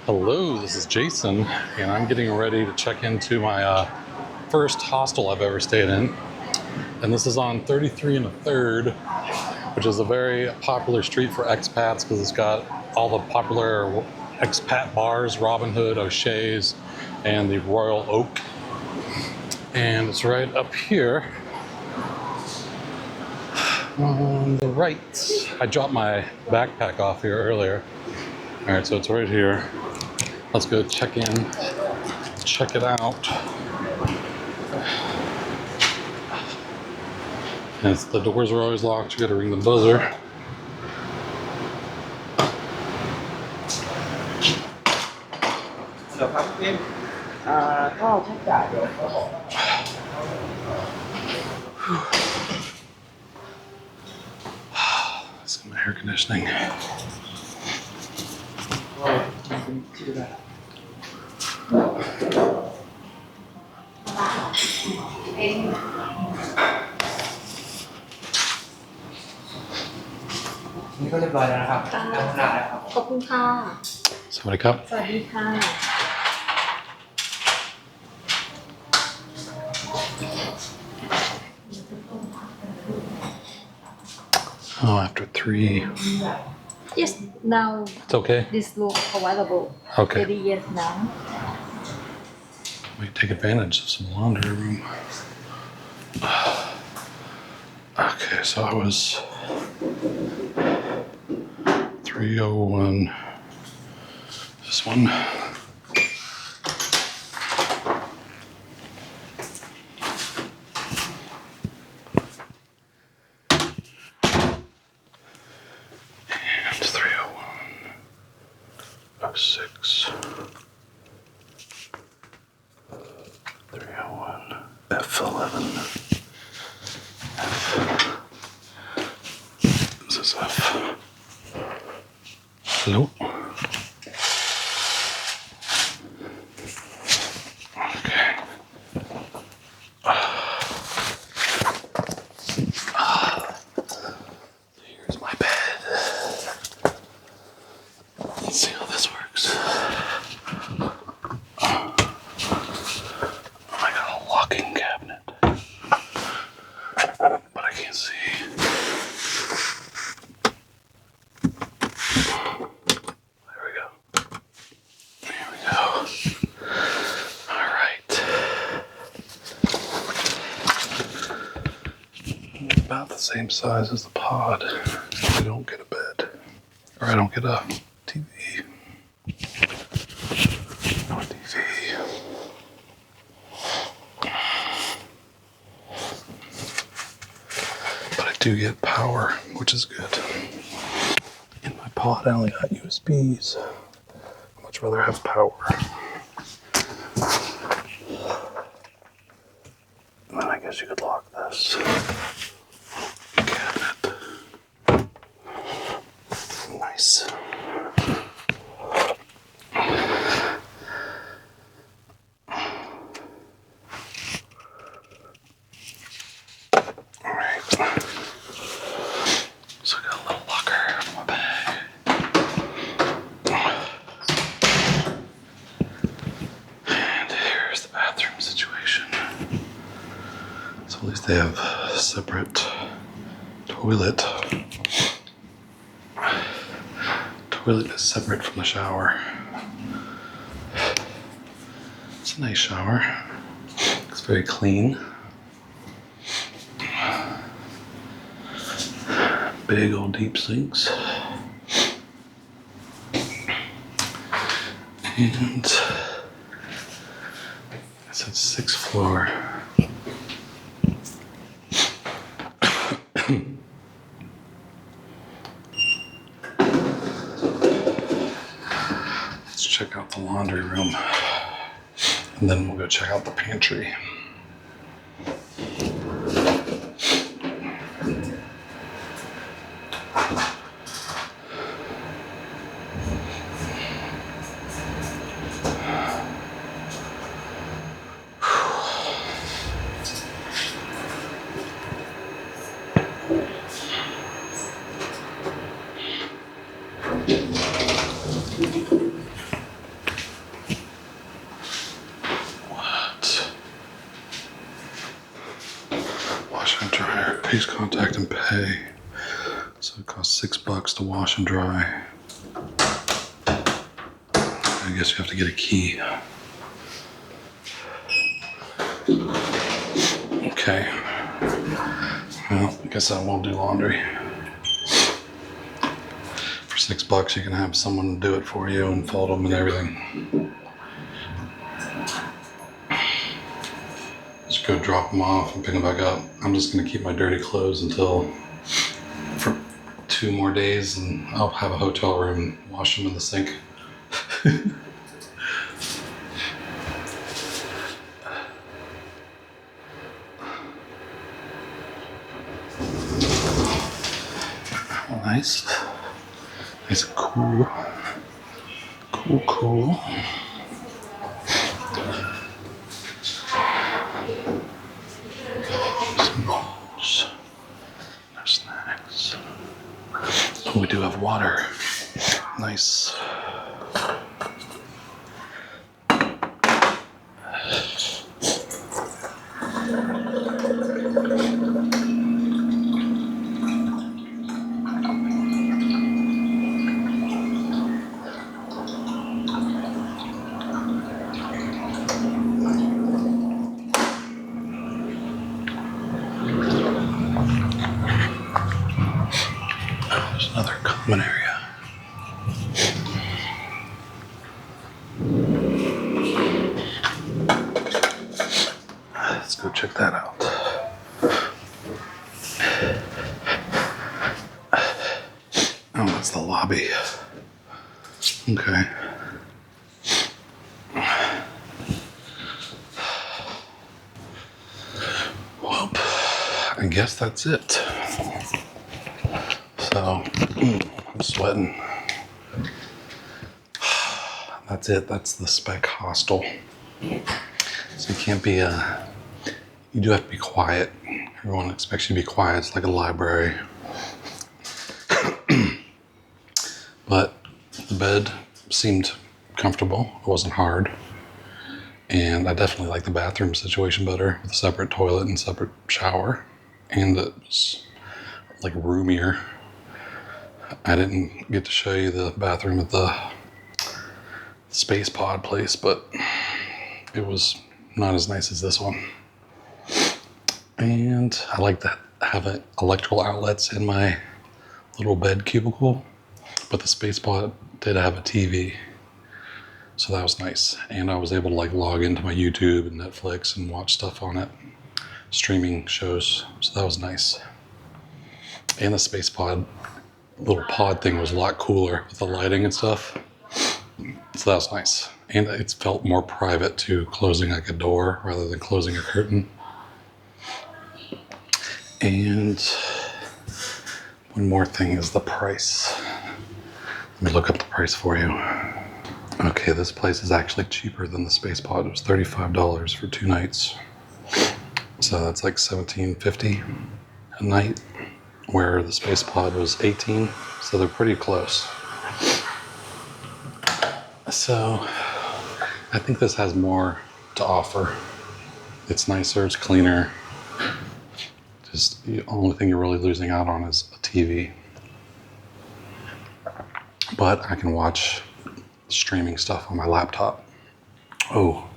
Hello, this is Jason, and I'm getting ready to check into my first hostel I've ever stayed in. And this is on 33 and a 3rd, which is a very popular street for expats because it's got all the popular expat bars, Robin Hood, O'Shea's, and the Royal Oak. And it's right up here on the right. I dropped my backpack off here earlier. All right, so it's right here. Let's go check in, check it out. And the doors are always locked. You gotta ring the buzzer. Let's get my air conditioning. Somebody cup. Oh, after 3. Yes, now It's okay. this look available. Okay. Very yes now. We can take advantage of some laundry room. Okay, so I was 301. This one. And 301. 06. 301. F11. This is F. Hello? Okay. Here's my bed. Let's see how this works. I got a locking cabinet, but I can't see. There we go. There we go. All right. About the same size as the pod. I don't get a bed, or I don't get a TV. No TV. But I do get power, which is good. In my pod, I only got USBs. I'd much rather have power. And then I guess you could lock this cabinet. Nice. So I got a little locker for my bag. And here's the bathroom situation. So at least they have a separate toilet. Toilet is separate from the shower. It's a nice shower. It's very clean. Big old deep sinks. And it's at 6th floor. Let's check out the laundry room. And then we'll go check out the pantry. Please contact and pay. So it costs $6 to wash and dry. I guess you have to get a key. Okay. Well, I guess I won't do laundry. For $6 you can have someone do it for you and fold them and everything. Just go drop them off and pick them back up. I'm just gonna keep my dirty clothes until for 2 more days, and I'll have a hotel room and wash them in the sink. Nice. Nice and cool. Cool. Some bowls. No snacks. Oh, we do have water. Nice. There's another common area. Let's go check that out. Oh, that's the lobby. Okay. Well, I guess that's it. So, I'm sweating. That's it. That's the Speck Hostel. So you can't be, you do have to be quiet. Everyone expects you to be quiet. It's like a library. But the bed seemed comfortable. It wasn't hard. And I definitely like the bathroom situation better with a separate toilet and separate shower. And it was like roomier. I didn't get to show you the bathroom at the Space Pod place, but it was not as nice as this one. And I like that having electrical outlets in my little bed cubicle, but the Space Pod did have a TV, so that was nice. And I was able to like log into my YouTube and Netflix and watch stuff on it, streaming shows, so that was nice. And the Space Pod little pod thing was a lot cooler with the lighting and stuff, so that was nice. And it felt more private too, closing like a door rather than closing a curtain. And one more thing is the price. Let me look up the price for you. Okay, this place is actually cheaper than the Space Pod. It was $35 for 2 nights. So that's like $17.50 a night, where the Space Pod was $18. So they're pretty close. So I think this has more to offer. It's nicer, it's cleaner. Just the only thing you're really losing out on is a TV. But I can watch streaming stuff on my laptop. Oh,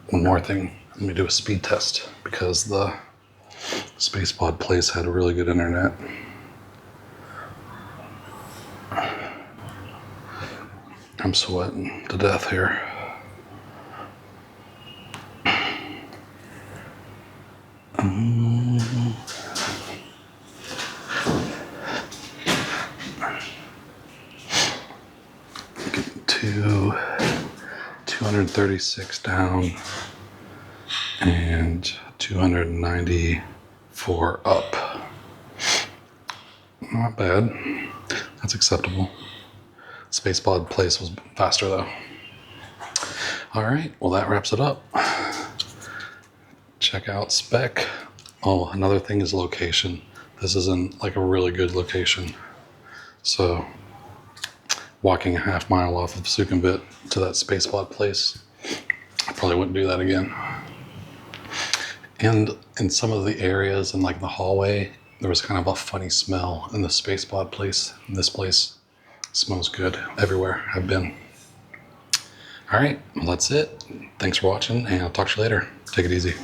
one more thing. Let me do a speed test because the Space Pod place had a really good internet. I'm sweating to death here. Getting to 236 down and 294 up. Not bad. That's acceptable. Space Pod place was faster though. All right, well that wraps it up. Check out Speck. Oh, another thing is location. This is in like a really good location. So walking a half mile off of Sukhumvit to that Space Pod place, I probably wouldn't do that again. And in some of the areas in like the hallway, there was kind of a funny smell in the Space Pod place. This place smells good everywhere I've been. All right, well, that's it. Thanks for watching, and I'll talk to you later. Take it easy.